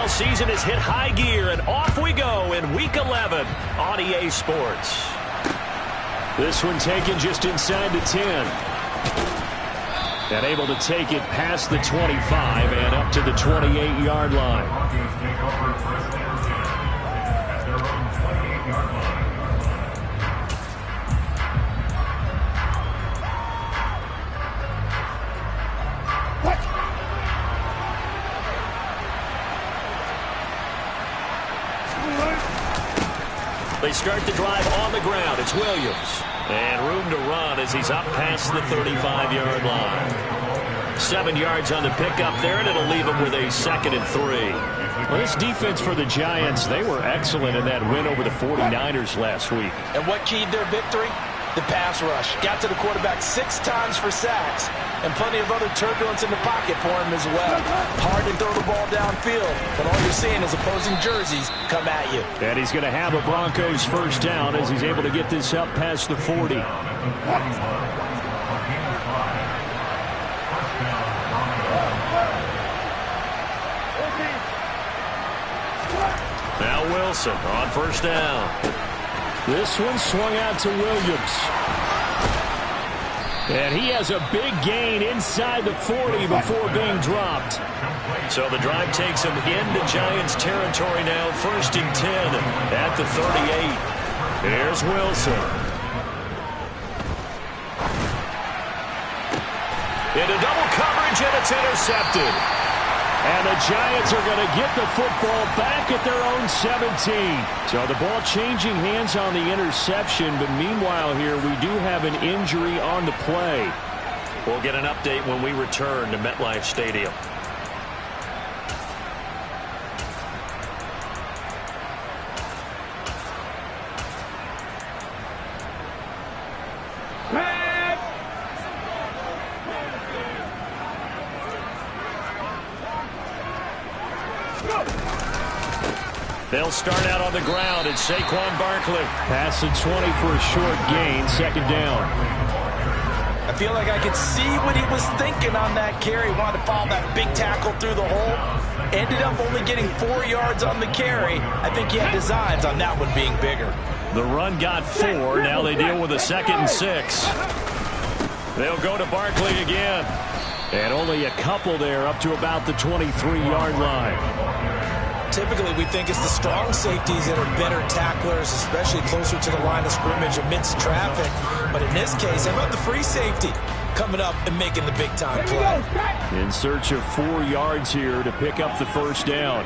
NFL season has hit high gear, and off we go in Week 11 on EA Sports. This one taken just inside the 10. And able to take it past the 25 and up to the 28-yard line. They start the drive on the ground. It's Williams. And room to run as he's up past the 35-yard line. 7 yards on the pickup there, and it'll leave him with a 2nd and 3. Well, this defense for the Giants, they were excellent in that win over the 49ers last week. And what keyed their victory? The pass rush. Got to the quarterback 6 times for sacks, and plenty of other turbulence in the pocket for him as well. Hard to throw the ball downfield, but all you're seeing is opposing jerseys come at you. And he's going to have a Broncos first down as he's able to get this up past the 40. Now Wilson on first down. This one swung out to Williams. And he has a big gain inside the 40 before being dropped. So the drive takes him into Giants territory now. 1st and 10 at the 38. Here's Wilson. Into double coverage, and it's intercepted. And the Giants are going to get the football back at their own 17. So the ball changing hands on the interception, but meanwhile here we do have an injury on the play. We'll get an update when we return to MetLife Stadium. They'll start out on the ground, and Saquon Barkley. Pass the 20 for a short gain, 2nd down. I feel like I could see what he was thinking on that carry. Wanted to follow that big tackle through the hole. Ended up only getting 4 yards on the carry. I think he had designs on that one being bigger. The run got 4. Now they deal with a 2nd and 6. They'll go to Barkley again. And only a couple there up to about the 23-yard line. Typically, we think it's the strong safeties that are better tacklers, especially closer to the line of scrimmage amidst traffic. But in this case, how about the free safety coming up and making the big-time play? In search of 4 yards here to pick up the first down.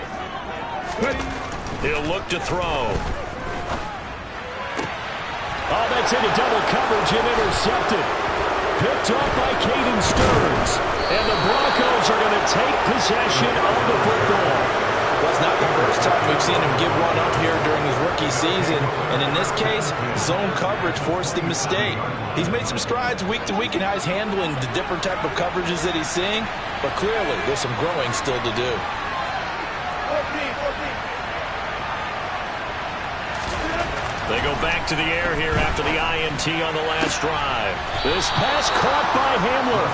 He'll look to throw. Oh, that's into double coverage and intercepted. Picked off by Caden Stearns. And the Broncos are going to take possession of the football. Well, it's not the first time we've seen him give one up here during his rookie season. And in this case, zone coverage forced the mistake. He's made some strides week to week in how he's handling the different type of coverages that he's seeing. But clearly, there's some growing still to do. They go back to the air here after the INT on the last drive. This pass caught by Hamler.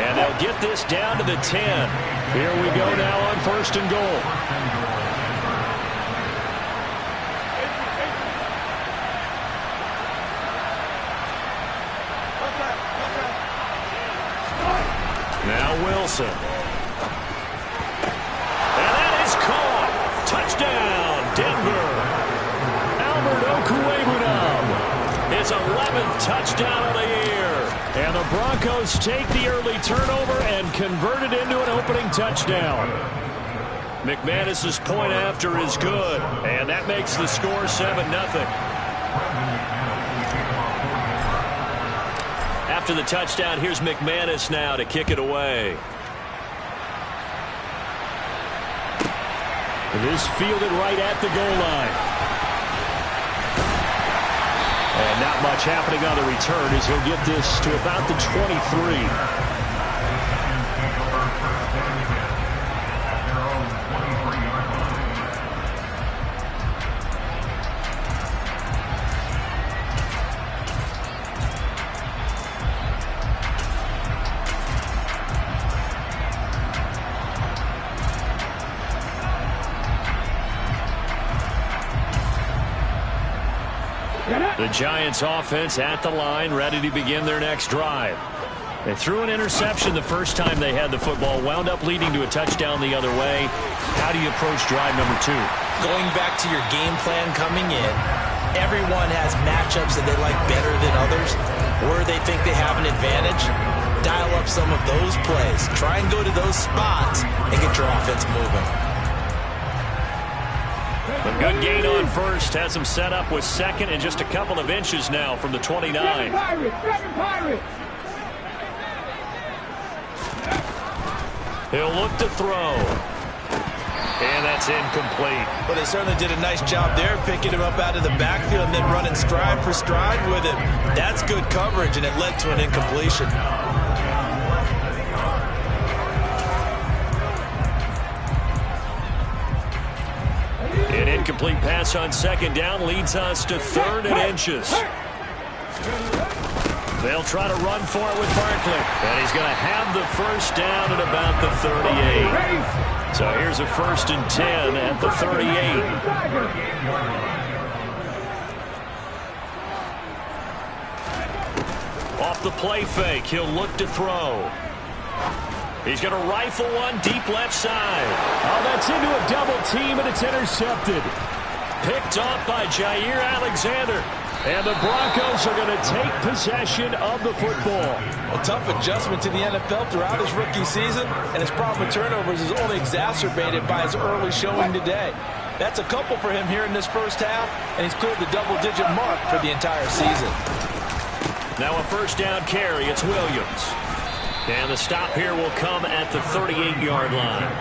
And they'll get this down to the 10. Here we go now on 1st and goal. Now Wilson. And that is caught. Touchdown, Denver. Albert Okwuegbunam. His 11th touchdown of the year. And the Broncos take the early turnover and convert it into an opening touchdown. McManus's point after is good, and that makes the score 7-0. After the touchdown, here's McManus now to kick it away. This fielded right at the goal line. And not much happening on the return as he'll get this to about the 23. The Giants offense at the line, ready to begin their next drive. They threw an interception the first time they had the football, wound up leading to a touchdown the other way. How do you approach drive number 2? Going back to your game plan coming in, everyone has matchups that they like better than others, where they think they have an advantage. Dial up some of those plays. Try and go to those spots and get your offense moving. A good gain on first has him set up with second and just a couple of inches now from the 29. He'll look to throw. And that's incomplete. Well, they certainly did a nice job there, picking him up out of the backfield and then running stride for stride with him. That's good coverage, and it led to an incompletion. An incomplete pass on second down leads us to 3rd and inches. They'll try to run for it with Barkley. And he's going to have the first down at about the 38. So here's a 1st and 10 at the 38. Off the play fake, he'll look to throw. He's going to rifle one deep left side. Oh, that's into a double team, and it's intercepted. Picked off by Jair Alexander. And the Broncos are going to take possession of the football. A tough adjustment to the NFL throughout his rookie season, and his problem with turnovers is only exacerbated by his early showing today. That's a couple for him here in this first half, and he's cleared the double-digit mark for the entire season. Now a first down carry. It's Williams. And the stop here will come at the 38-yard line.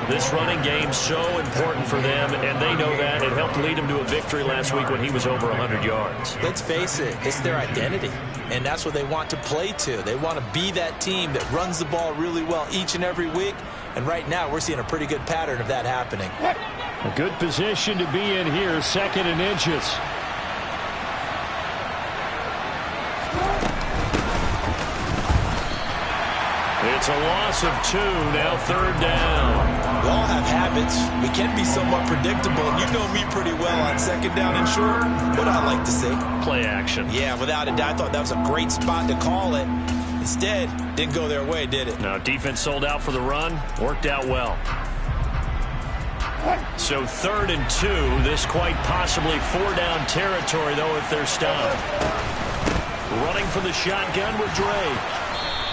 This running game's so important for them, and they know that. It helped lead them to a victory last week when he was over 100 yards. Let's face it, it's their identity, and that's what they want to play to. They want to be that team that runs the ball really well each and every week, and right now we're seeing a pretty good pattern of that happening. A good position to be in here, 2nd and inches. It's a loss of 2, now 3rd down. We all have habits. We can be somewhat predictable, and you know me pretty well on 2nd down and short. What I like to see. Play action. Yeah, without a doubt, I thought that was a great spot to call it. Instead, didn't go their way, did it? No, defense sold out for the run. Worked out well. So 3rd and 2. This quite possibly 4-down territory, though, if they're stopped. Running for the shotgun with Dre.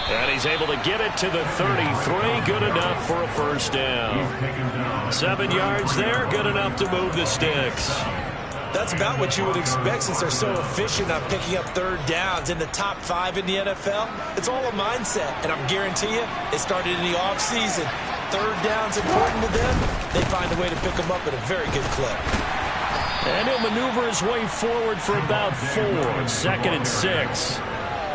And he's able to get it to the 33. Good enough for a first down. 7 yards there. Good enough to move the sticks. That's about what you would expect since they're so efficient on picking up 3rd downs in the top 5 in the NFL. It's all a mindset, and I'm guarantee you it started in the offseason. 3rd down's important to them. They find a way to pick them up at a very good clip. And he'll maneuver his way forward for about 4. 2nd and 6.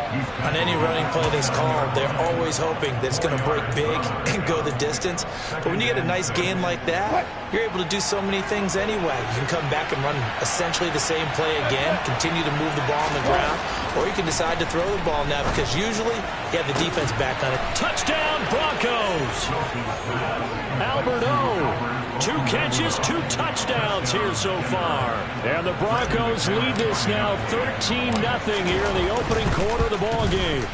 On any running play that's called, they're always hoping that it's going to break big and go the distance. But when you get a nice gain like that, you're able to do so many things anyway. You can come back and run essentially the same play again, continue to move the ball on the ground, or you can decide to throw the ball now because usually you have the defense back on it. Touchdown, Broncos! Albert O. 2 catches, 2 touchdowns here so far. And the Broncos lead this now 13-0 here in the opening quarter of the ball game.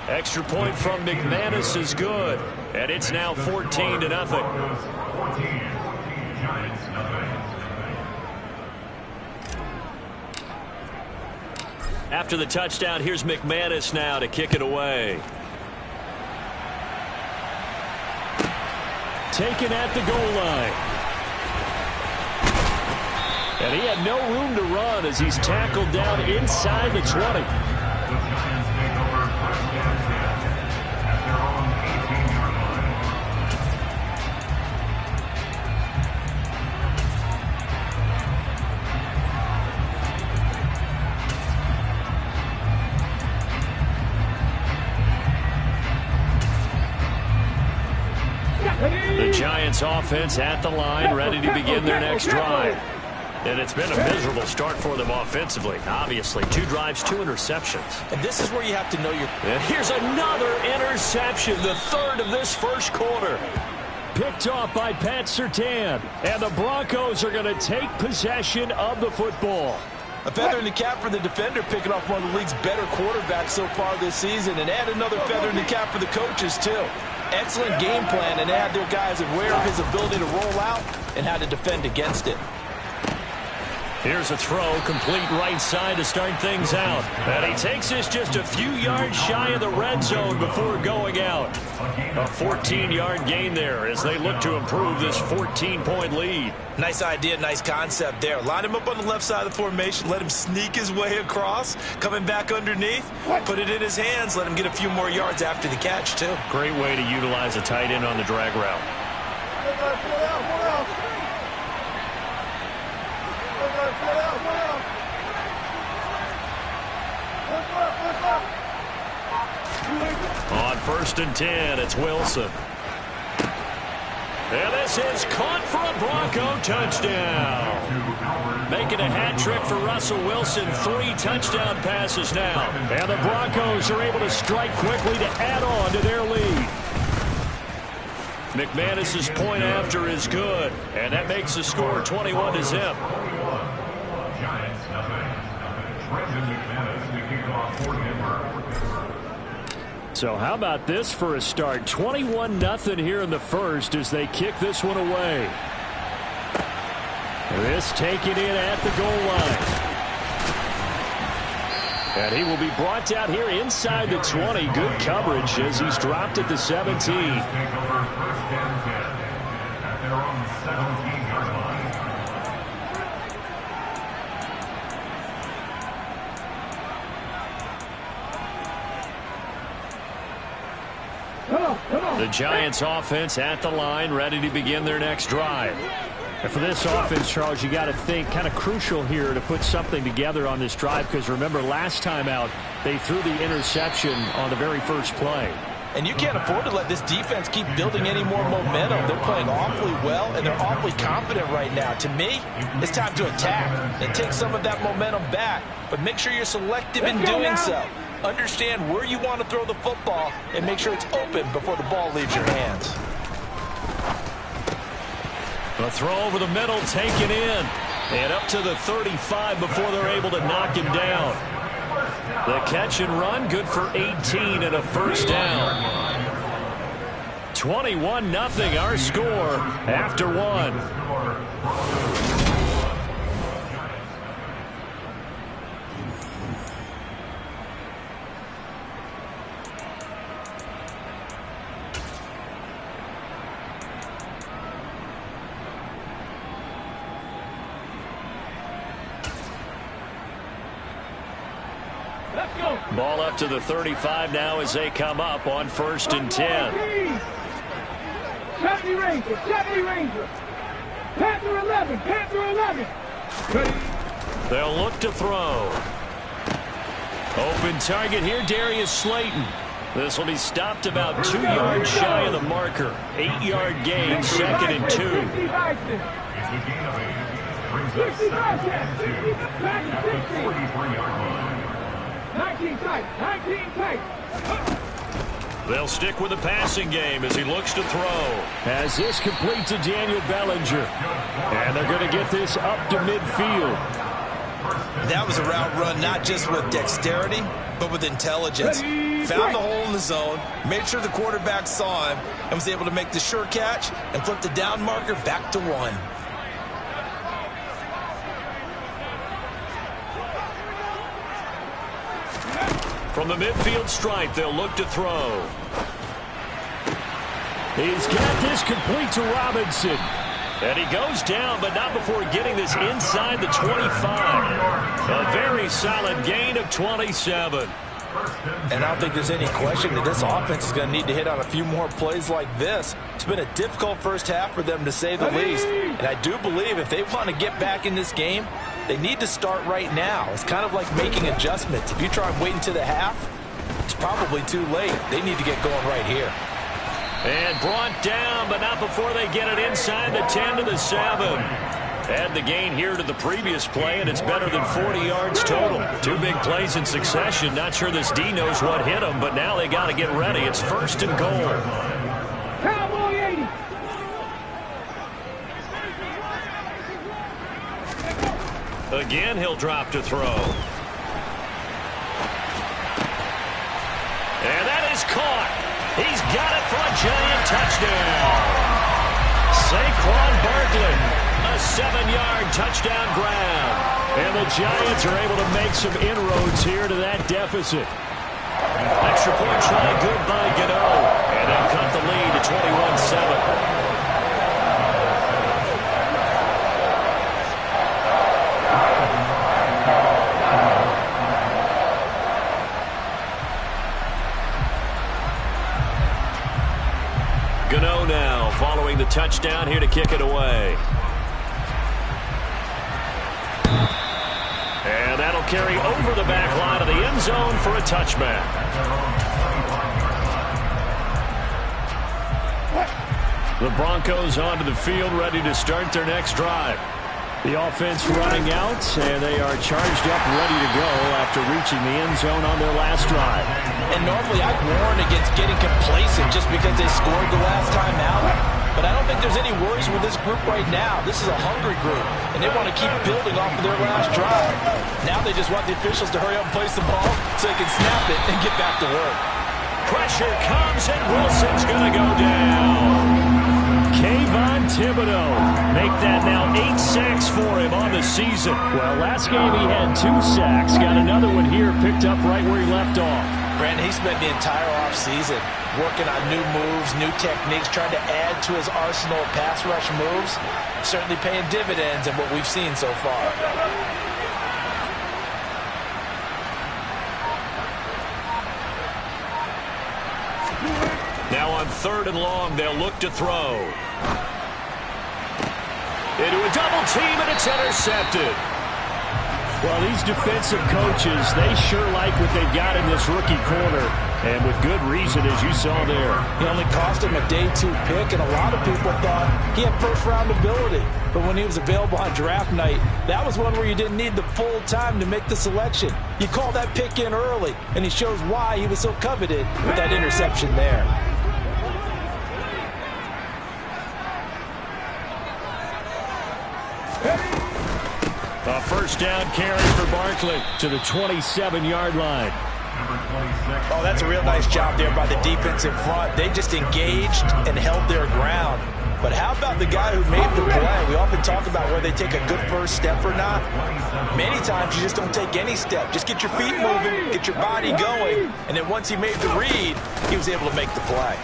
Extra point from McManus is good. And it's now 14-0. After the touchdown, here's McManus now to kick it away. Taken at the goal line. And he had no room to run as he's tackled down inside the 20. The Giants offense at the line, ready to begin their next drive. And it's been a miserable start for them offensively. Obviously, 2 drives, 2 interceptions. And this is where you have to know your... And here's another interception, the 3rd of this first quarter. Picked off by Pat Surtain. And the Broncos are going to take possession of the football. A feather in the cap for the defender, picking off one of the league's better quarterbacks so far this season, and add another feather in the cap for the coaches, too. Excellent game plan, and add their guys aware of his ability to roll out and how to defend against it. Here's a throw, complete right side to start things out. And he takes this just a few yards shy of the red zone before going out. A 14-yard gain there as they look to improve this 14-point lead. Nice idea, nice concept there. Line him up on the left side of the formation, let him sneak his way across, coming back underneath, put it in his hands, let him get a few more yards after the catch, too. Great way to utilize a tight end on the drag route. On 1st and 10, it's Wilson. And this is caught for a Bronco touchdown. Making a hat trick for Russell Wilson. 3 touchdown passes now. And the Broncos are able to strike quickly to add on to their lead. McManus's point after is good. And that makes the score 21-0. So how about this for a start? 21-0 here in the first as they kick this one away. This taken in at the goal line. And he will be brought down here inside the 20. Good coverage as he's dropped at the 17. The Giants offense at the line, ready to begin their next drive. And for this offense, Charles, you got to think kind of crucial here to put something together on this drive, because remember last time out they threw the interception on the very first play. And you can't afford to let this defense keep building any more momentum. They're playing awfully well, and they're awfully confident right now. To me, it's time to attack and take some of that momentum back, but make sure you're selective in doing so. Understand where you want to throw the football and make sure it's open before the ball leaves your hands. The throw over the middle taken in. And up to the 35 before they're able to knock him down. The catch and run, good for 18 and a first down. 21-0 our score after one. Ball up to the 35 now as they come up on 1st and 10. 70 Ranger, 70 Ranger. Panther 11, Panther 11. They'll look to throw. Open target here, Darius Slayton. This will be stopped about 2 yards shy of the marker. 8-yard gain, 2nd and 2. 19 tight, 19 tight. They'll stick with the passing game as he looks to throw. As this complete to Daniel Bellinger. And they're going to get this up to midfield. That was a route run not just with dexterity, but with intelligence. Found the hole in the zone, made sure the quarterback saw him, and was able to make the sure catch and flip the down marker back to 1. From the midfield stripe, they'll look to throw. He's got this complete to Robinson. And he goes down, but not before getting this inside the 25. A very solid gain of 27. And I don't think there's any question that this offense is going to need to hit on a few more plays like this. It's been a difficult first half for them, to say the least. And I do believe if they want to get back in this game, they need to start right now. It's kind of like making adjustments. If you try and wait until the half, it's probably too late. They need to get going right here. And brought down, but not before they get it inside the 10 to the 7. Add the gain here to the previous play, and it's better than 40 yards total. 2 big plays in succession. Not sure this D knows what hit him, but now they got to get ready. It's 1st and goal. Cowboy 80. Again, he'll drop to throw. And that is caught. He's got it for a giant touchdown. Saquon Barkley, a 7-yard touchdown grab. And the Giants are able to make some inroads here to that deficit. Extra point try good by Gano. And they cut the lead to 21-7. Gano now following the touchdown here to kick it away. And that'll carry over the back line of the end zone for a touchback. The Broncos onto the field ready to start their next drive. The offense running out, and they are charged up ready to go after reaching the end zone on their last drive. And normally I'd warn against getting complacent just because they scored the last time out. But I don't think there's any worries with this group right now. This is a hungry group, and they want to keep building off of their last drive. Now they just want the officials to hurry up and place the ball so they can snap it and get back to work. Pressure comes, and Wilson's going to go down. Kayvon Thibodeau make that now 8 sacks for him on the season. Well, last game he had 2 sacks. Got another one here picked up right where he left off. Brandon, he spent the entire offseason working on new moves, new techniques, trying to add to his arsenal of pass rush moves. Certainly paying dividends in what we've seen so far. Now on 3rd and long, they'll look to throw. Into a double team, and it's intercepted. Well, these defensive coaches, they sure like what they've got in this rookie corner, and with good reason, as you saw there. He only cost him a day 2 pick, and a lot of people thought he had first-round ability. But when he was available on draft night, that was one where you didn't need the full time to make the selection. You call that pick in early, and he shows why he was so coveted with that interception there. A first down carry for Barkley to the 27-yard line. Oh, that's a real nice job there by the defense in front. They just engaged and held their ground. But how about the guy who made the play? We often talk about whether they take a good first step or not. Many times you just don't take any step. Just get your feet moving, get your body going, and then once he made the read, he was able to make the play.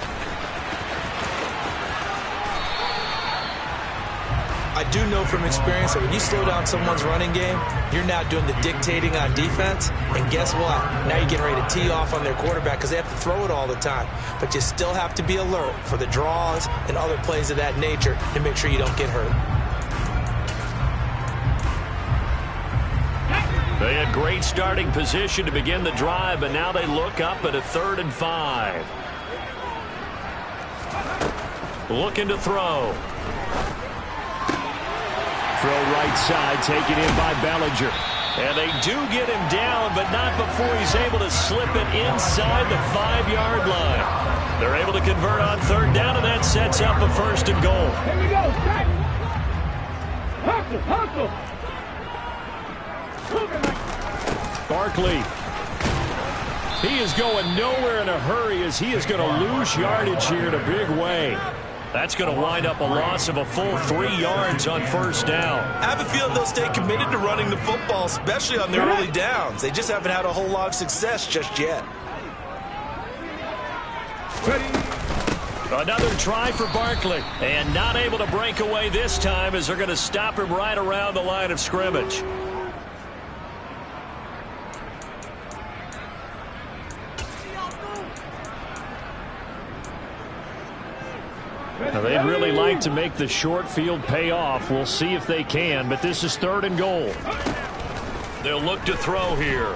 I do know from experience that when you slow down someone's running game, you're now doing the dictating on defense. And guess what? Now you're getting ready to tee off on their quarterback because they have to throw it all the time. But you still have to be alert for the draws and other plays of that nature to make sure you don't get hurt. They had great starting position to begin the drive, but now they look up at a 3rd and 5. Looking to throw. Throw right side, taken in by Bellinger. And they do get him down, but not before he's able to slip it inside the 5-yard line. They're able to convert on 3rd down, and that sets up a 1st and goal. Here we go, Jack. Hustle, hustle. Barkley. He is going nowhere in a hurry as he is going to lose yardage here in a big way. That's going to wind up a loss of a full 3 yards on 1st down. I have a feeling they'll stay committed to running the football, especially on their early downs. They just haven't had a whole lot of success just yet. Another try for Barkley, and not able to break away this time as they're going to stop him right around the line of scrimmage. Now, they'd really like to make the short field pay off. We'll see if they can, but this is 3rd and goal. They'll look to throw here.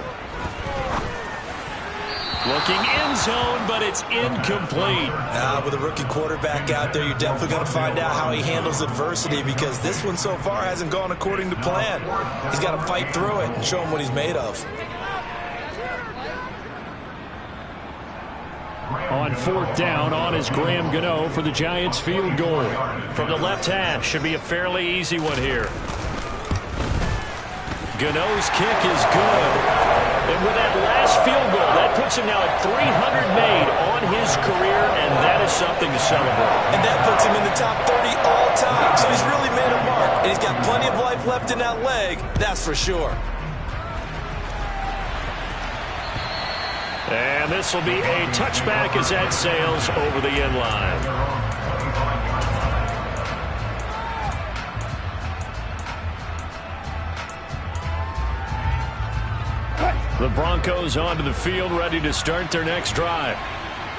Looking end zone, but it's incomplete. With a rookie quarterback out there, you're definitely going to find out how he handles adversity because this one so far hasn't gone according to plan. He's got to fight through it and show him what he's made of. On 4th down, on is Graham Gano for the Giants field goal. From the left hash, should be a fairly easy one here. Gano's kick is good. And with that last field goal, that puts him now at 300 made on his career, and that is something to celebrate. And that puts him in the top 30 all time. So he's really made a mark, and he's got plenty of life left in that leg, that's for sure. And this will be a touchback as that sails over the end line. The Broncos onto the field, ready to start their next drive.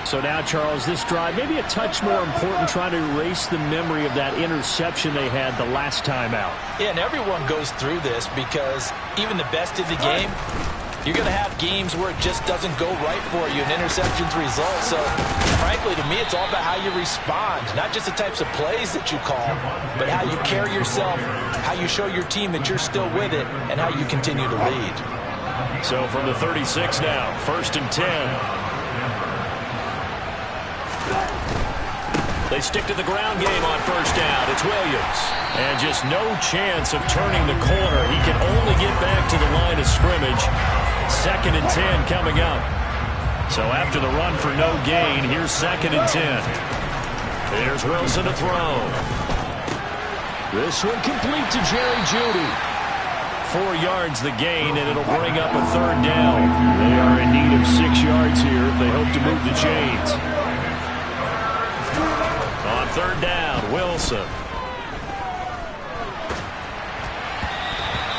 So now, Charles, this drive maybe a touch more important, trying to erase the memory of that interception they had the last time out. Yeah, and everyone goes through this because even the best of the game, you're going to have games where it just doesn't go right for you, and interceptions result. So, frankly, to me, it's all about how you respond, not just the types of plays that you call, but how you carry yourself, how you show your team that you're still with it, and how you continue to lead. So from the 36 now, 1st and 10. They stick to the ground game on 1st down. It's Williams. And just no chance of turning the corner. He can only get back to the line of scrimmage. 2nd and 10 coming up. So after the run for no gain, here's 2nd and 10. There's Wilson to throw. This one complete to Jerry Jeudy. 4 yards the gain, and it'll bring up a 3rd down. They are in need of 6 yards here if they hope to move the chains. On 3rd down, Wilson.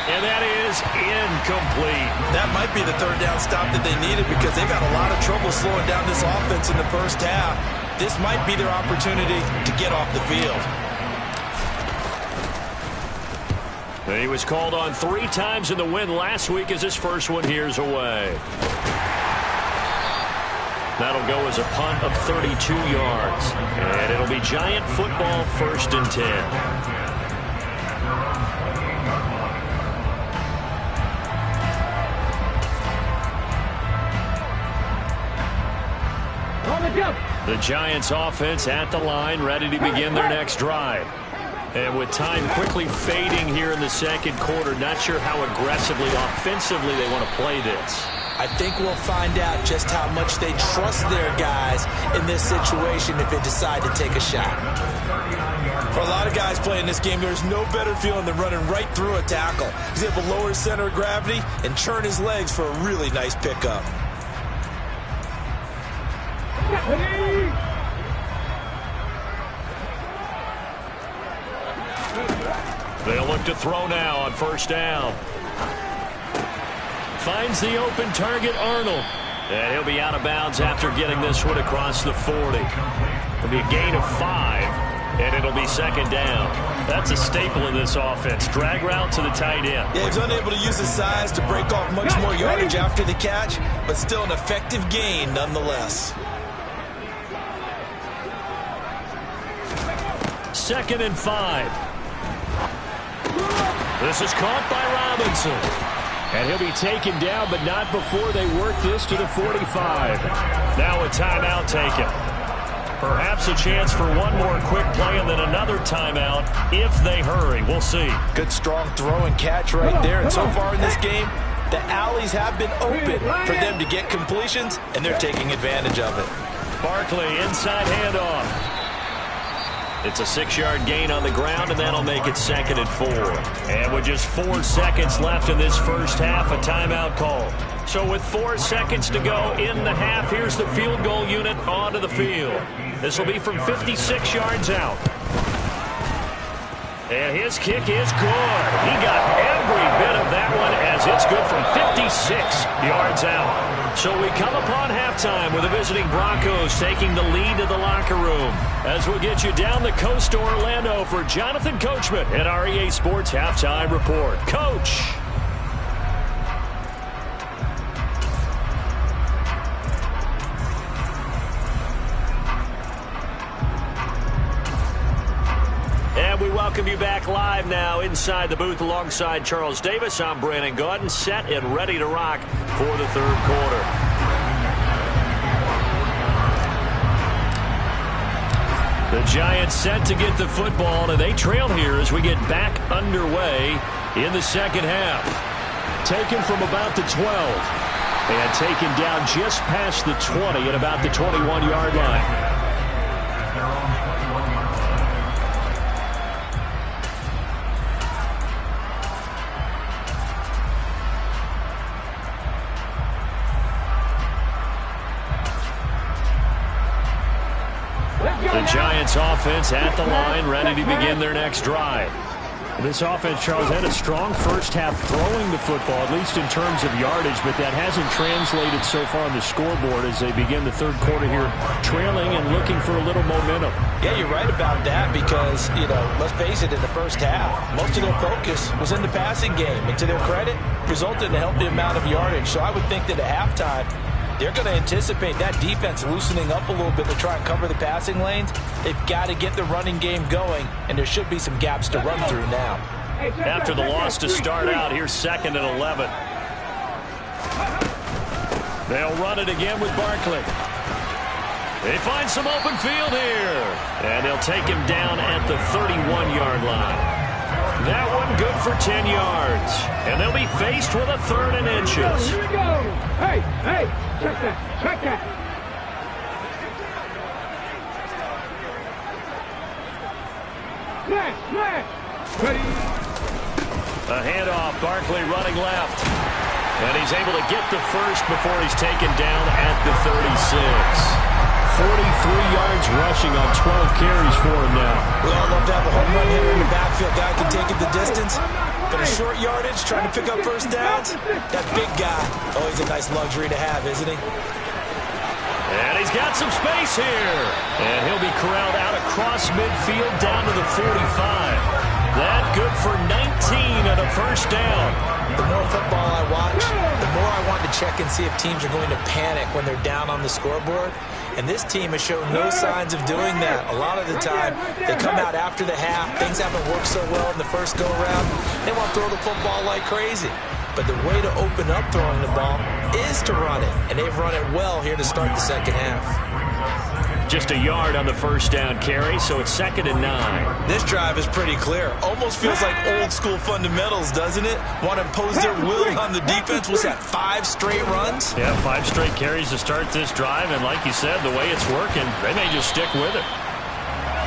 And that is incomplete. That might be the 3rd down stop that they needed because they've got a lot of trouble slowing down this offense in the first half. This might be their opportunity to get off the field. He was called on 3 times in the win last week as his first one here's away. That'll go as a punt of 32 yards. And it'll be Giant football, 1st and 10. The Giants offense at the line, ready to begin their next drive. And with time quickly fading here in the 2nd quarter, not sure how aggressively, offensively they want to play this. I think we'll find out just how much they trust their guys in this situation if they decide to take a shot. For a lot of guys playing this game, there's no better feeling than running right through a tackle. He's able to lower his center of gravity and churn his legs for a really nice pickup. They'll look to throw now on 1st down. Finds the open target, Arnold. And he'll be out of bounds after getting this one across the 40. It'll be a gain of 5, and it'll be 2nd down. That's a staple of this offense. Drag route to the tight end. Yeah, he's unable to use his size to break off much more yardage after the catch, but still an effective gain nonetheless. 2nd and 5. This is caught by Robinson. And he'll be taken down, but not before they work this to the 45. Now a timeout taken. Perhaps a chance for one more quick play and then another timeout if they hurry. We'll see. Good strong throw and catch right there. And so far in this game, the alleys have been open for them to get completions, and they're taking advantage of it. Barkley, inside handoff. It's a 6-yard gain on the ground, and that'll make it 2nd and 4. And with just 4 seconds left in this first half, a timeout call. So with 4 seconds to go in the half, here's the field goal unit onto the field. This will be from 56 yards out. And his kick is good. He got every bit of that one as it's good from 56 yards out. So we come upon halftime with the visiting Broncos taking the lead to the locker room. As we'll get you down the coast to Orlando for Jonathan Coachman at our EA Sports Halftime Report. Coach. And we welcome you back live now inside the booth alongside Charles Davis. I'm Brandon Gaudin, set and ready to rock for the 3rd quarter. The Giants set to get the football, and they trail here as we get back underway in the 2nd half. Taken from about the 12. And taken down just past the 20 at about the 21-yard line. The Giants offense at the line, ready to begin their next drive. This offense, Charles, had a strong first half throwing the football, at least in terms of yardage, but that hasn't translated so far on the scoreboard as they begin the third quarter here, trailing and looking for a little momentum. Yeah, you're right about that because, let's face it, in the first half, most of their focus was in the passing game. And to their credit, resulted in a healthy amount of yardage. So I would think that at halftime, they're going to anticipate that defense loosening up a little bit to try and cover the passing lanes. They've got to get the running game going, and there should be some gaps to run through now. After the loss to start out, here's 2nd and 11. They'll run it again with Barkley. They find some open field here, and they'll take him down at the 31-yard line. That one good for 10 yards. And they'll be faced with a 3rd and inches. Here we go. Hey, check that. Smash. Ready. A handoff, Barkley running left. And he's able to get the first before he's taken down at the 36. 43 yards rushing on 12 carries for him now. We all love to have a home run hitter in the backfield. Guy can take it the distance. But a short yardage, trying to pick up first downs, that big guy, always a nice luxury to have, isn't he? And he's got some space here. And he'll be corralled out across midfield down to the 45. That good for 19 and a first down. The more football I watch, the more I want to check and see if teams are going to panic when they're down on the scoreboard. And this team has shown no signs of doing that. A lot of the time, they come out after the half. Things haven't worked so well in the first go-around. They want to throw the football like crazy. But the way to open up throwing the ball is to run it. And they've run it well here to start the second half. Just a yard on the first down carry, so it's 2nd and 9. This drive is pretty clear. Almost feels like old-school fundamentals, doesn't it? Want to impose their will on the defense. What's that, 5 straight runs? Yeah, 5 straight carries to start this drive, and like you said, the way it's working, they may just stick with it.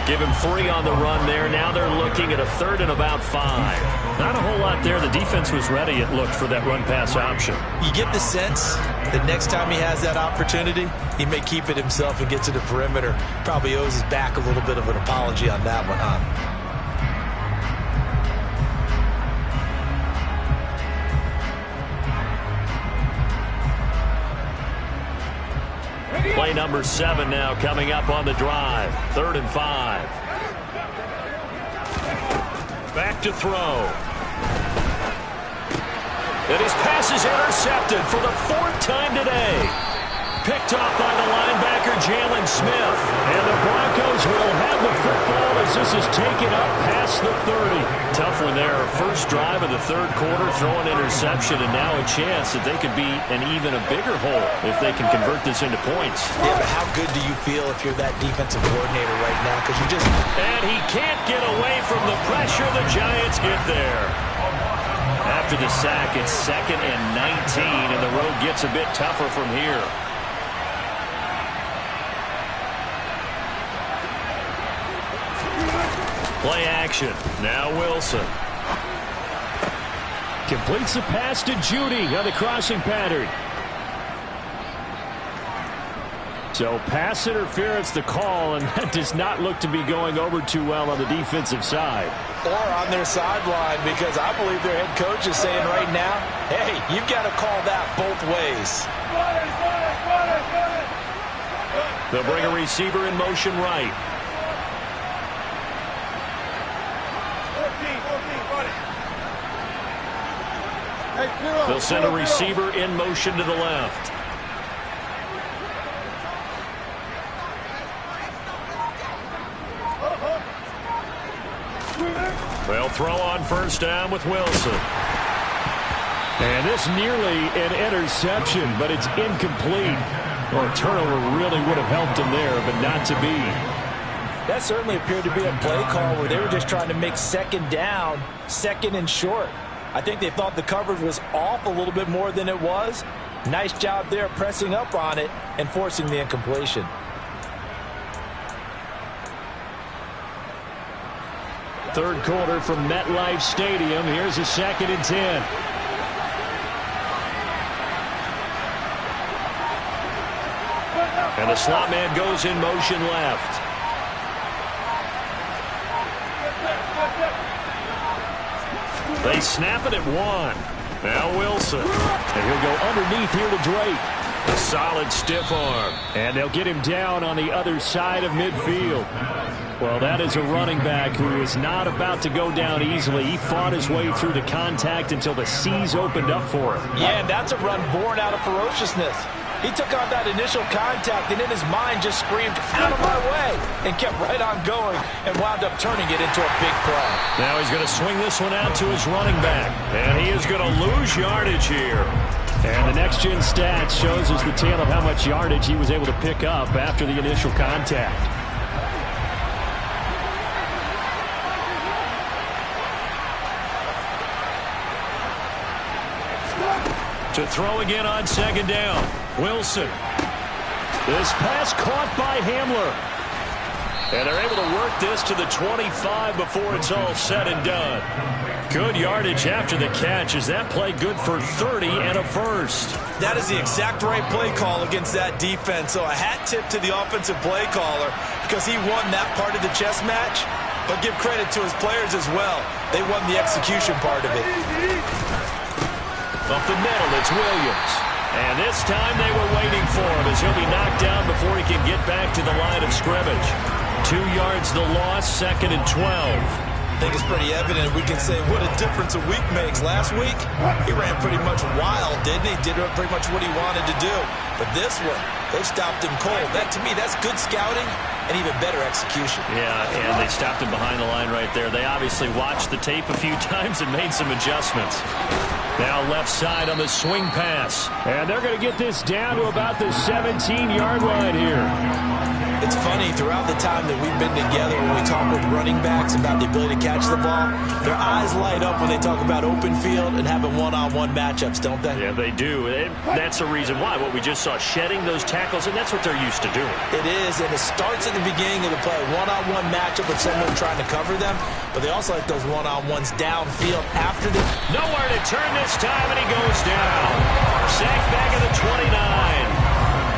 Give him 3 on the run there. Now they're looking at a 3rd and about 5. Not a whole lot there. The defense was ready, it looked, for that run-pass option. You get the sense that next time he has that opportunity, he may keep it himself and get to the perimeter. Probably owes his back a little bit of an apology on that one, huh? Play number 7 now coming up on the drive. 3rd and 5. Back to throw. And his pass is intercepted for the 4th time today. Picked off by the linebacker, Jalen Smith. And the Broncos will have the football as this is taken up past the 30. Tough one there. First drive of the third quarter, throwing interception, and now a chance that they could be an even a bigger hole if they can convert this into points. Yeah, but how good do you feel if you're that defensive coordinator right now? Because you just... And he can't get away from the pressure. The Giants get there. After the sack, it's 2nd and 19, and the road gets a bit tougher from here. Play action. Now Wilson. Completes the pass to Judy on the crossing pattern. So pass interference the call, and that does not look to be going over too well on the defensive side. Or on their sideline, because I believe their head coach is saying right now, hey, you've got to call that both ways. They'll bring a receiver in motion right. They'll send a receiver in motion to the left. They'll throw on first down with Wilson. And this nearly an interception, but it's incomplete. Or a turnover really would have helped him there, but not to be. That certainly appeared to be a play call where they were just trying to make second down, 2nd and short. I think they thought the coverage was off a little bit more than it was. Nice job there pressing up on it and forcing the incompletion. Third quarter from MetLife Stadium. Here's a 2nd and 10. And the slot man goes in motion left. They snap it at 1. Now Wilson. And he'll go underneath here to Drake. A solid stiff arm. And they'll get him down on the other side of midfield. Well, that is a running back who is not about to go down easily. He fought his way through the contact until the seas opened up for him. Yeah, and that's a run born out of ferociousness. He took on that initial contact and in his mind just screamed, "Out of my way," and kept right on going and wound up turning it into a big play. Now he's going to swing this one out to his running back. And he is going to lose yardage here. And the next-gen stats shows us the tale of how much yardage he was able to pick up after the initial contact. To throw again on 2nd down. Wilson. This pass caught by Hamler. And they're able to work this to the 25 before it's all said and done. Good yardage after the catch. Is that play good for 30 and a first? That is the exact right play call against that defense. So a hat tip to the offensive play caller because he won that part of the chess match. But give credit to his players as well. They won the execution part of it. Up the middle, it's Williams. And this time they were waiting for him as he'll be knocked down before he can get back to the line of scrimmage. 2 yards the loss, 2nd and 12. I think it's pretty evident. We can say what a difference a week makes. Last week, he ran pretty much wild, didn't he? Did pretty much what he wanted to do. But this one, they stopped him cold. That, to me, that's good scouting and even better execution. Yeah, and they stopped him behind the line right there. They obviously watched the tape a few times and made some adjustments. Now left side on the swing pass. And they're going to get this down to about the 17-yard line here. It's funny, throughout the time that we've been together when we talk with running backs about the ability to catch the ball, their eyes light up when they talk about open field and having one-on-one matchups, don't they? Yeah, they do. And that's the reason why. What we just saw, shedding those tackles, and that's what they're used to doing. It is, and it starts at the beginning of the play. One-on-one matchup with someone trying to cover them, but they also like those one-on-ones downfield after the... Nowhere to turn this time, and he goes down. Sacked back at the 29.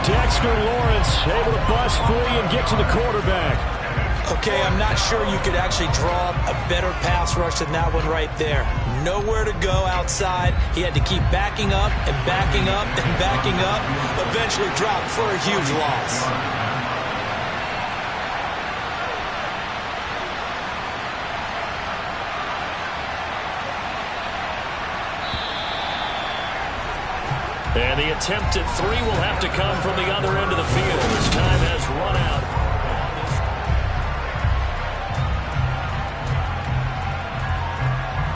Dexter Lawrence able to bust free and get to the quarterback. Okay, I'm not sure you could actually draw a better pass rush than that one right there. Nowhere to go outside. He had to keep backing up and backing up and backing up. Eventually dropped for a huge loss. And the attempt at 3 will have to come from the other end of the field. This time has run out.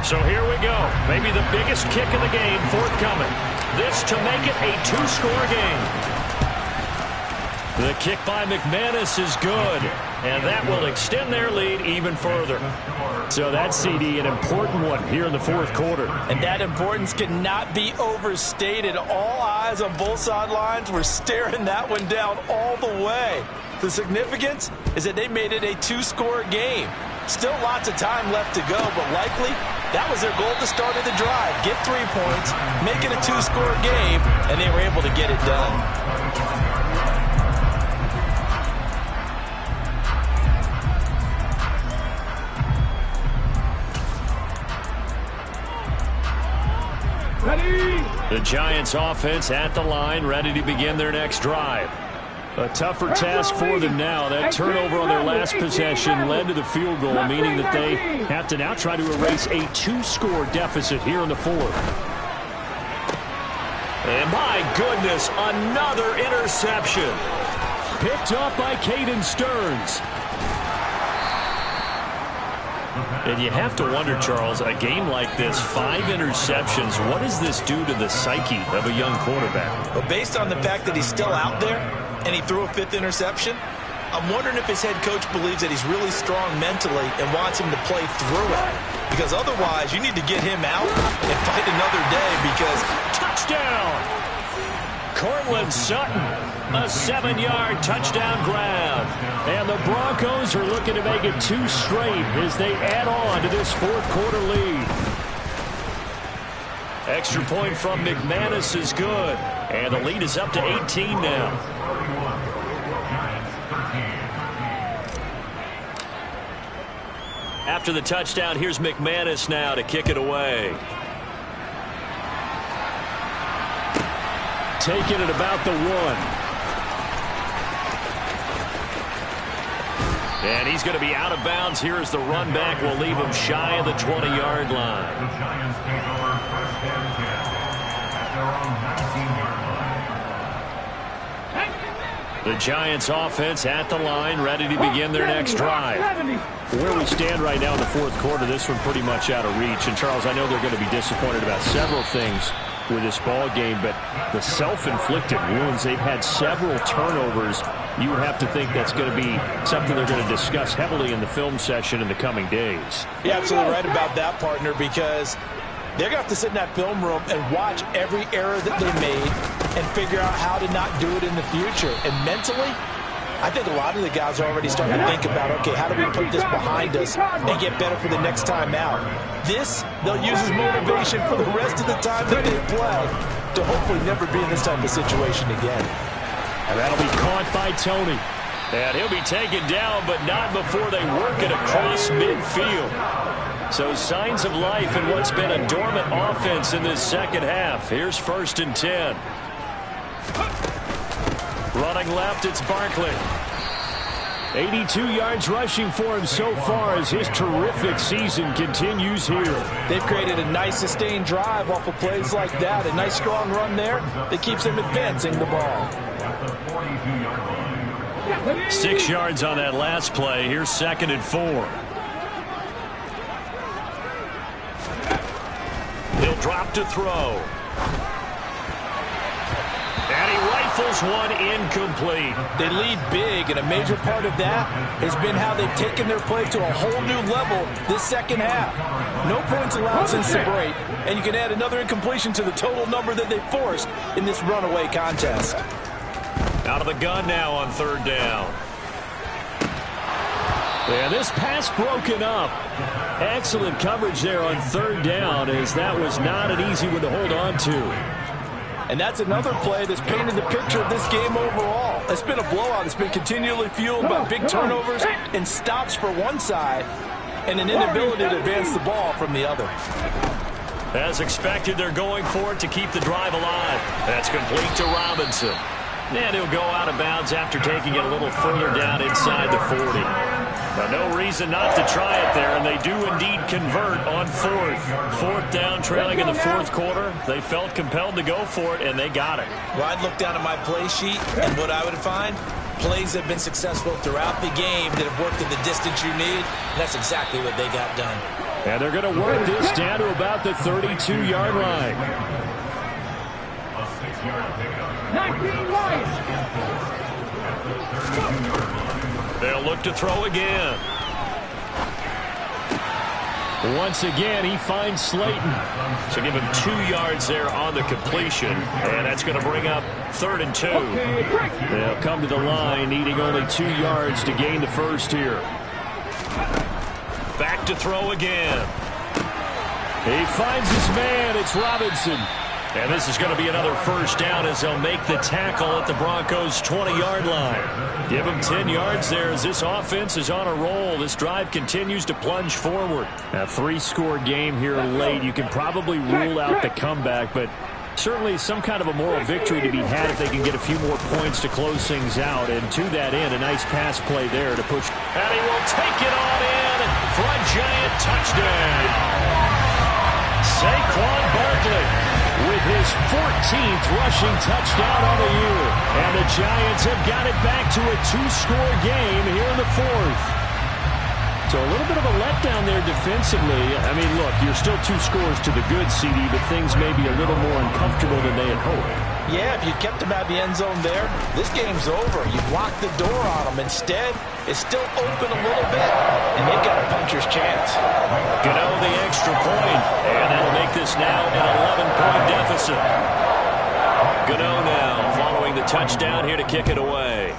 So here we go. Maybe the biggest kick of the game forthcoming. This to make it a 2-score game. The kick by McManus is good. And that will extend their lead even further. So that CD, an important one here in the 4th quarter. And that importance cannot be overstated. All eyes on both sidelines were staring that one down all the way. The significance is that they made it a 2-score game. Still lots of time left to go, but likely that was their goal at the start of the drive. Get 3 points, make it a 2-score game, and they were able to get it done. The Giants offense at the line, ready to begin their next drive. A tougher task for them now. That turnover on their last possession led to the field goal, meaning that they have to now try to erase a 2-score deficit here in the 4th. And my goodness, another interception. Picked off by Caden Stearns. And you have to wonder, Charles, a game like this, 5 interceptions, what does this do to the psyche of a young quarterback? Well, based on the fact that he's still out there and he threw a 5th interception, I'm wondering if his head coach believes that he's really strong mentally and wants him to play through it. Because otherwise, you need to get him out and fight another day because... Touchdown! Cortland Sutton, a 7-yard touchdown grab. And the Broncos are looking to make it 2 straight as they add on to this fourth-quarter lead. Extra point from McManus is good. And the lead is up to 18 now. After the touchdown, here's McManus now to kick it away. Taking it about the 1. And he's going to be out of bounds here as the run back will leave him shy of the 20-yard line. The Giants take over first and 10 at their own 19-yard line. The Giants offense at the line, ready to begin their next drive. Where we stand right now in the fourth quarter, this one pretty much out of reach. And, Charles, I know they're going to be disappointed about several things with this ball game, but the self-inflicted wounds, they've had several turnovers. You would have to think that's going to be something they're going to discuss heavily in the film session in the coming days. You're absolutely right about that, partner, because they're going to have to sit in that film room and watch every error that they made and figure out how to not do it in the future. And mentally, I think a lot of the guys are already starting to think about, okay, how do we put this behind us and get better for the next time out? This, they'll use as motivation for the rest of the time that they play to hopefully never be in this type of situation again. And that'll be caught by Tony. And he'll be taken down, but not before they work it across midfield. So signs of life in what's been a dormant offense in this second half. Here's 1st and 10. Running left, it's Barkley. 82 yards rushing for him so far as his terrific season continues here. They've created a nice sustained drive off of plays like that. A nice strong run there that keeps them advancing the ball. 6 yards on that last play. Here's 2nd and 4. He'll drop to throw. And he rifles one incomplete. They lead big, and a major part of that has been how they've taken their play to a whole new level this second half. No points allowed since the break, and you can add another incompletion to the total number that they forced in this runaway contest. Out of the gun now on 3rd down. And this pass broken up. Excellent coverage there on 3rd down, as that was not an easy one to hold on to. And that's another play that's painted the picture of this game overall. It's been a blowout. It's been continually fueled by big turnovers and stops for one side and an inability to advance the ball from the other. As expected, they're going for it to keep the drive alive. That's complete to Robinson. And he'll go out of bounds after taking it a little further down inside the 40. Now, no reason not to try it there, and they do indeed convert on 4th. 4th down, trailing in the fourth quarter. They felt compelled to go for it, and they got it. Well, I'd look down at my play sheet, and what I would find, plays have been successful throughout the game that have worked at the distance you need, and that's exactly what they got done. And they're going to work this down to about the 32-yard line. A 6-yard pickup. 19 Lions. They'll look to throw again. Once again, he finds Slayton. So give him 2 yards there on the completion. And that's going to bring up 3rd and 2. They'll come to the line, needing only 2 yards to gain the first here. Back to throw again. He finds his man. It's Robinson. And this is going to be another first down as they'll make the tackle at the Broncos' 20-yard line. Give them 10 yards there as this offense is on a roll. This drive continues to plunge forward. A 3-score game here late. You can probably rule out the comeback, but certainly some kind of a moral victory to be had if they can get a few more points to close things out. And to that end, a nice pass play there to push. And he will take it on in for a giant touchdown. Saquon Barkley with his 14th rushing touchdown on the year. And the Giants have got it back to a 2-score game here in the fourth. So a little bit of a letdown there defensively. I mean, look, you're still 2 scores to the good, CD, but things may be a little more uncomfortable than they had hoped. Yeah, if you kept him out of the end zone there, this game's over. You've locked the door on him. Instead, it's still open a little bit, and they've got a puncher's chance. Gano the extra point, and that'll make this now an 11-point deficit. Gano now following the touchdown here to kick it away.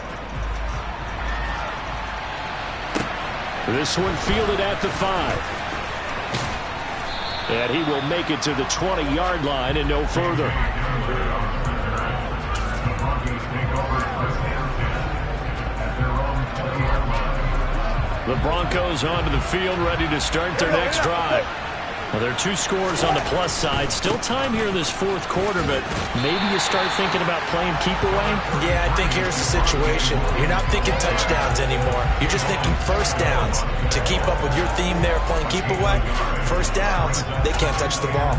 This one fielded at the 5. And he will make it to the 20-yard line and no further. The Broncos onto the field, ready to start their next drive. Well, there are 2 scores on the plus side. Still time here in this fourth quarter, but maybe you start thinking about playing keep away? Yeah, I think here's the situation. You're not thinking touchdowns anymore. You're just thinking first downs. To keep up with your theme there, playing keep away, first downs, they can't touch the ball.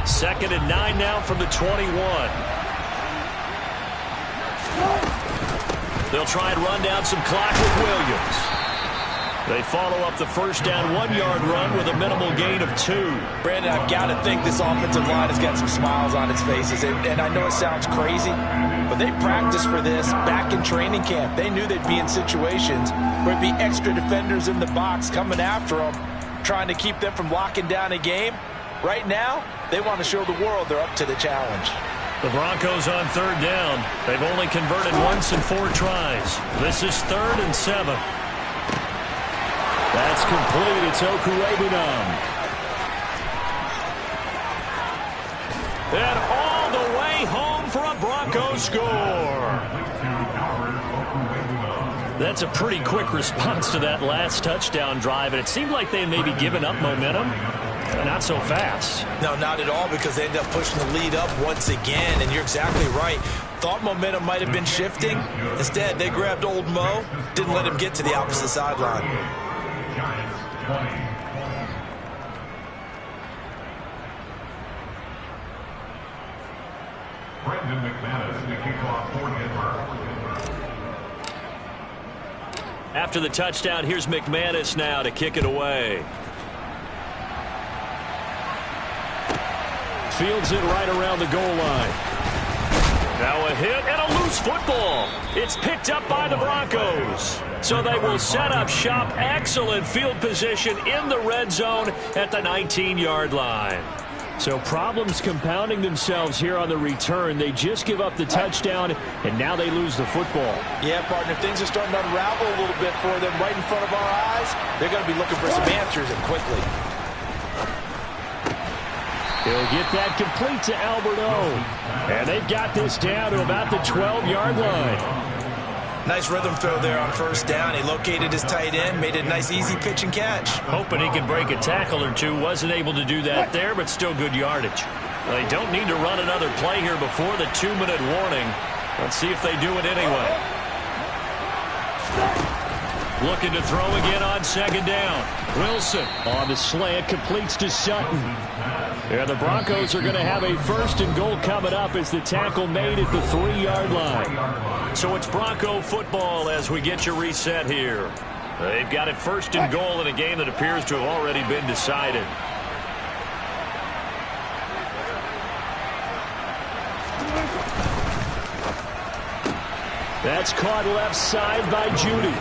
Second and 9 now from the 21. They'll try and run down some clock with Williams. They follow up the first down 1-yard run with a minimal gain of 2. Brandon, I've got to think this offensive line has got some smiles on its faces. And I know it sounds crazy, but they practiced for this back in training camp. They knew they'd be in situations where it'd be extra defenders in the box coming after them, trying to keep them from locking down a game. Right now, they want to show the world they're up to the challenge. The Broncos on third down. They've only converted once in 4 tries. This is 3rd and 7. That's complete. It's Okuwebunam. And all the way home for a Broncos score. That's a pretty quick response to that last touchdown drive, and it seemed like they had maybe given up momentum. Not so fast. No, not at all, because they end up pushing the lead up once again, and you're exactly right. Thought momentum might have been shifting. Instead, they grabbed old Mo, didn't let him get to the opposite sideline. Brendan McManus to kick off for Denver. After the touchdown, here's McManus now to kick it away. Fields it right around the goal line. Now a hit and a loose football. It's picked up by the Broncos. So they will set up shop. Excellent field position in the red zone at the 19-yard line. So problems compounding themselves here on the return. They just give up the touchdown, and now they lose the football. Yeah, partner, things are starting to unravel a little bit for them right in front of our eyes. They're going to be looking for some answers, and quickly. He'll get that complete to Alberto. And they've got this down to about the 12-yard line. Nice rhythm throw there on first down. He located his tight end, made it a nice easy pitch and catch. Hoping he could break a tackle or two. Wasn't able to do that there, but still good yardage. They don't need to run another play here before the 2-minute warning. Let's see if they do it anyway. Looking to throw again on second down. Wilson on the slant, completes to Sutton. And the Broncos are going to have a 1st and goal coming up as the tackle made at the 3-yard line. So it's Bronco football as we get you reset here. They've got it 1st and goal in a game that appears to have already been decided. That's caught left side by Judy.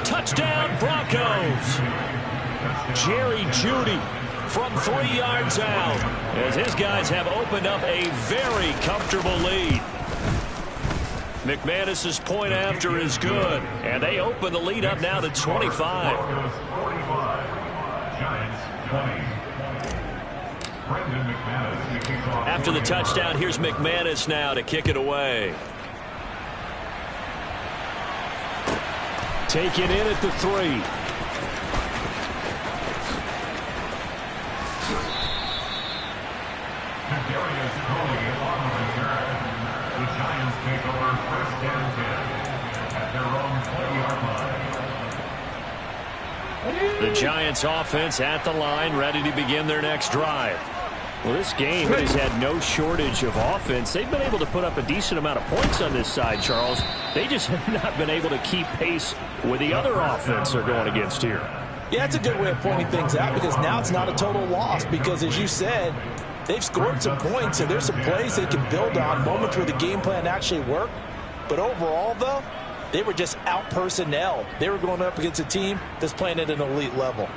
Touchdown Broncos. Jerry Judy from 3 yards out as his guys have opened up a very comfortable lead. McManus's point after is good, and they open the lead up now to 25. After the touchdown, here's McManus now to kick it away. Taken in at the 3. The Giants take over 1st and 10 at their own 20-yard line. The Giants offense at the line, ready to begin their next drive. Well, this game has had no shortage of offense. They've been able to put up a decent amount of points on this side, Charles. They just have not been able to keep pace with the other offense they're going against here. Yeah, it's a good way of pointing things out because now it's not a total loss because, as you said, they've scored some points and there's some plays they can build on, moments where the game plan actually worked. But overall, though, they were just out personnel. They were going up against a team that's playing at an elite level.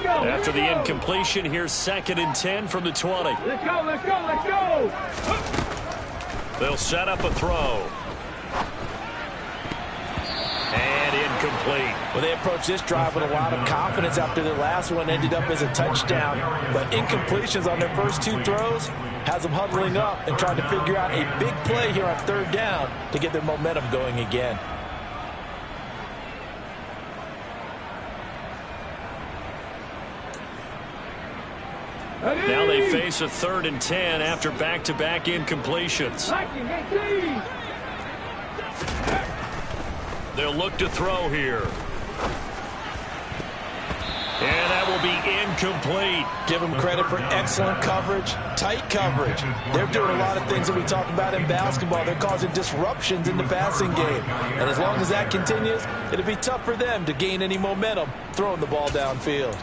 After the incompletion, here's 2nd and 10 from the 20. Let's go, let's go, let's go! They'll set up a throw. And incomplete. Well, they approached this drive with a lot of confidence after their last one ended up as a touchdown. But incompletions on their first 2 throws has them huddling up and trying to figure out a big play here on 3rd down to get their momentum going again. Now they face a 3rd and 10 after back-to-back incompletions. They'll look to throw here. And that will be incomplete. Give them credit for excellent coverage, tight coverage. They're doing a lot of things that we talk about in basketball. They're causing disruptions in the passing game. And as long as that continues, it'll be tough for them to gain any momentum throwing the ball downfield.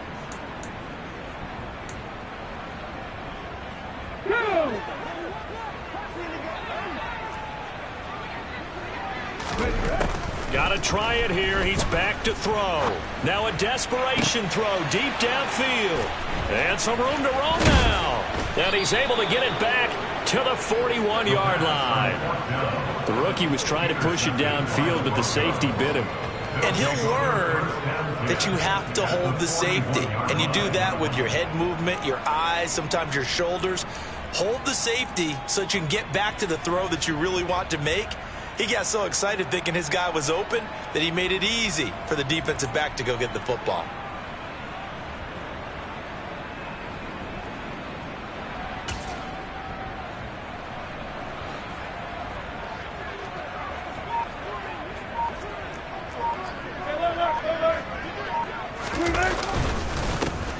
Got to try it here. He's back to throw. Now a desperation throw deep downfield. And some room to roam now. And he's able to get it back to the 41-yard line. The rookie was trying to push it downfield, but the safety bit him. And he'll learn that you have to hold the safety. And you do that with your head movement, your eyes, sometimes your shoulders. Hold the safety so that you can get back to the throw that you really want to make. He got so excited thinking his guy was open that he made it easy for the defensive back to go get the football.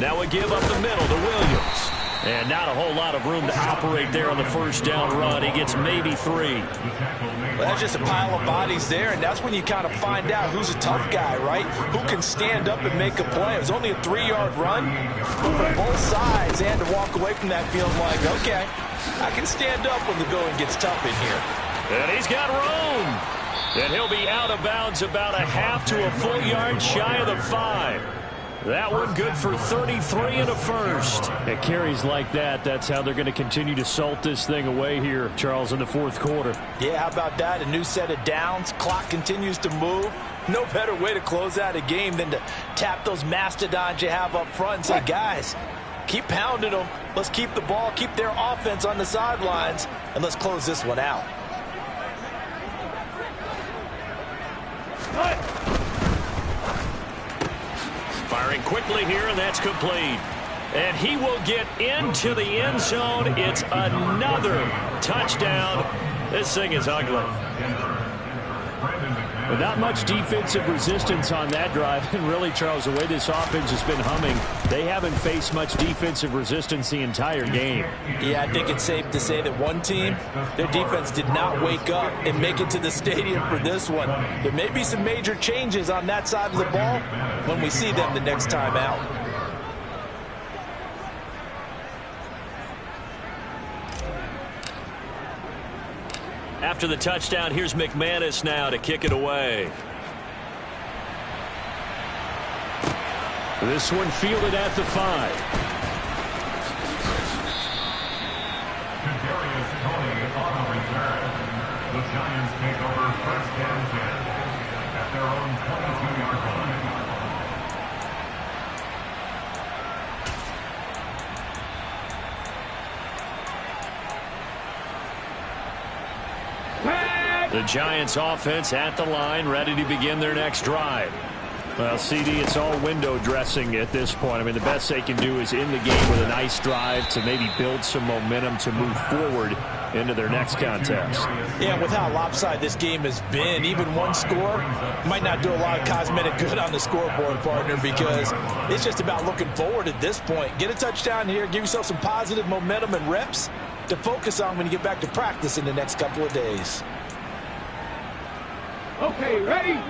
Now we give up the middle to Williams. And not a whole lot of room to operate there on the 1st down run. He gets maybe 3. Well, that's just a pile of bodies there, and that's when you kind of find out who's a tough guy, right? Who can stand up and make a play. It was only a 3-yard run, but for both sides, they had to walk away from that field like, okay, I can stand up when the going gets tough in here. And he's got room. And he'll be out of bounds about a half to a full yard shy of the 5. That one good for 33 and a 1st. At carries like that, that's how they're going to continue to salt this thing away here, Charles, in the 4th quarter. Yeah, how about that? A new set of downs. Clock continues to move. No better way to close out a game than to tap those mastodons you have up front and say, guys, keep pounding them. Let's keep the ball, keep their offense on the sidelines, and let's close this one out. Firing quickly here, and that's complete. And he will get into the end zone. It's another touchdown. This thing is ugly. But not much defensive resistance on that drive. And really, Charles, the way this offense has been humming, they haven't faced much defensive resistance the entire game. Yeah, I think it's safe to say that one team, their defense did not wake up and make it to the stadium for this one. There may be some major changes on that side of the ball when we see them the next time out. After the touchdown, here's McManus now to kick it away. This one fielded at the 5. The Giants take over 1st and 10 at their own 22-yard line. The Giants offense at the line, ready to begin their next drive. Well, CD, it's all window dressing at this point. I mean, the best they can do is in the game with a nice drive to maybe build some momentum to move forward into their next contest. Yeah, with how lopsided this game has been, even one score might not do a lot of cosmetic good on the scoreboard, partner, because it's just about looking forward at this point. Get a touchdown here, give yourself some positive momentum and reps to focus on when you get back to practice in the next couple of days. Okay, ready?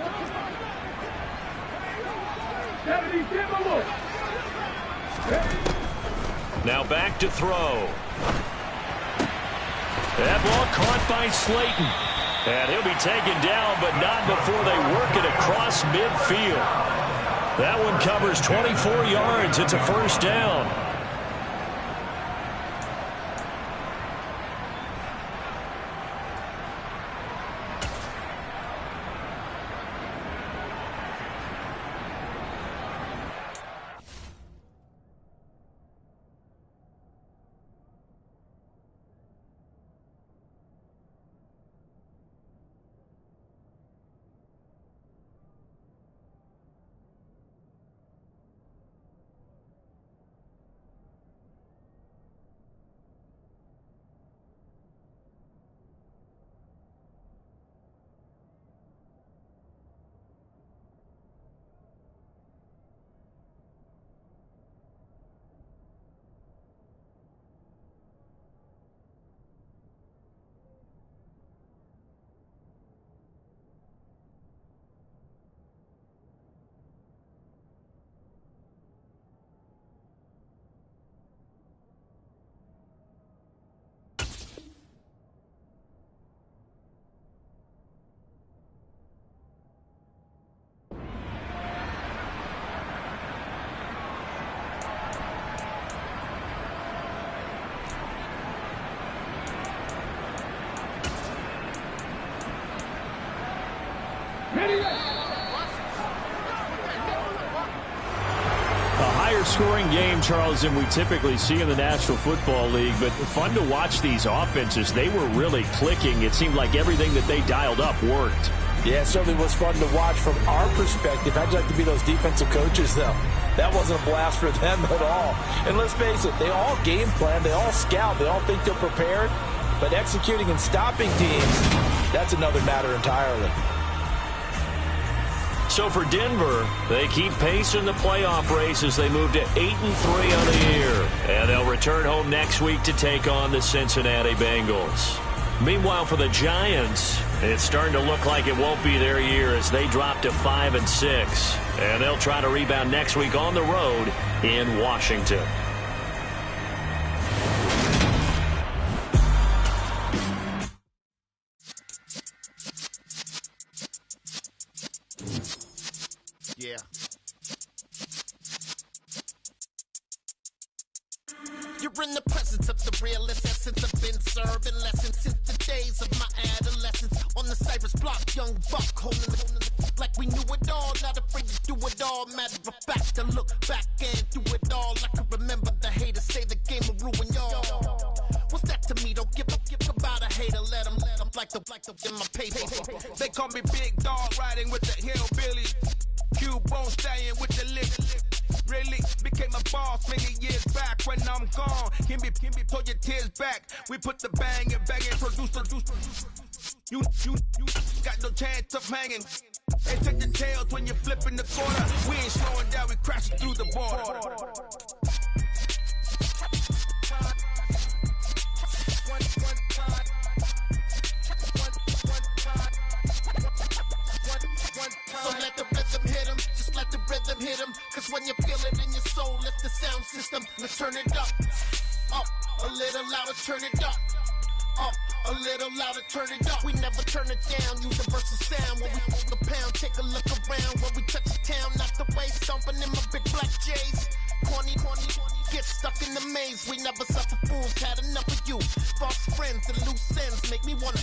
70, give a look. Now back to throw. That ball caught by Slayton. And he'll be taken down, but not before they work it across midfield. That one covers 24 yards. It's a first down. Scoring game, Charles, than we typically see in the National Football League, but fun to watch these offenses. They were really clicking. It seemed like everything that they dialed up worked. Yeah, it certainly was fun to watch from our perspective. I'd like to be those defensive coaches, though. That wasn't a blast for them at all. And let's face it, they all game plan, they all scout, they all think they're prepared, but executing and stopping teams, that's another matter entirely. So for Denver, they keep pace in the playoff race as they move to 8-3 on the year. And they'll return home next week to take on the Cincinnati Bengals. Meanwhile, for the Giants, it's starting to look like it won't be their year as they drop to 5-6. And they'll try to rebound next week on the road in Washington. Yeah. You're in the presence of the realest essence. I've been serving lessons since the days of my adolescence. On the Cypress block, young buck holding it like we knew it all. Not afraid to do it all. Matter of fact, I look back and do it all. I can remember the haters say the game will ruin y'all. What's that to me? Don't give about a hater. Let them like the in my paper. They call me Big Dog, riding with the hillbillies. Cube-bone stallion with the lick. Really became a boss many years back. When I'm gone, can be pull your tears back. We put the bang and produce. You got no chance of hanging. They take the tails when you flip in the corner. We ain't slowing down, we crashing through the border. So let the rhythm hit him, just let the rhythm hit him. Cause when you feel it in your soul, lift the sound system. Let's turn it up, a little louder, turn it up, a little louder, turn it up. We never turn it down, universal sound. When we move the pound, take a look around. When we touch the town, not the way, stomping in my big black J's. Corny, get stuck in the maze. We never suffer fools, had enough of you. False friends and loose ends make me wanna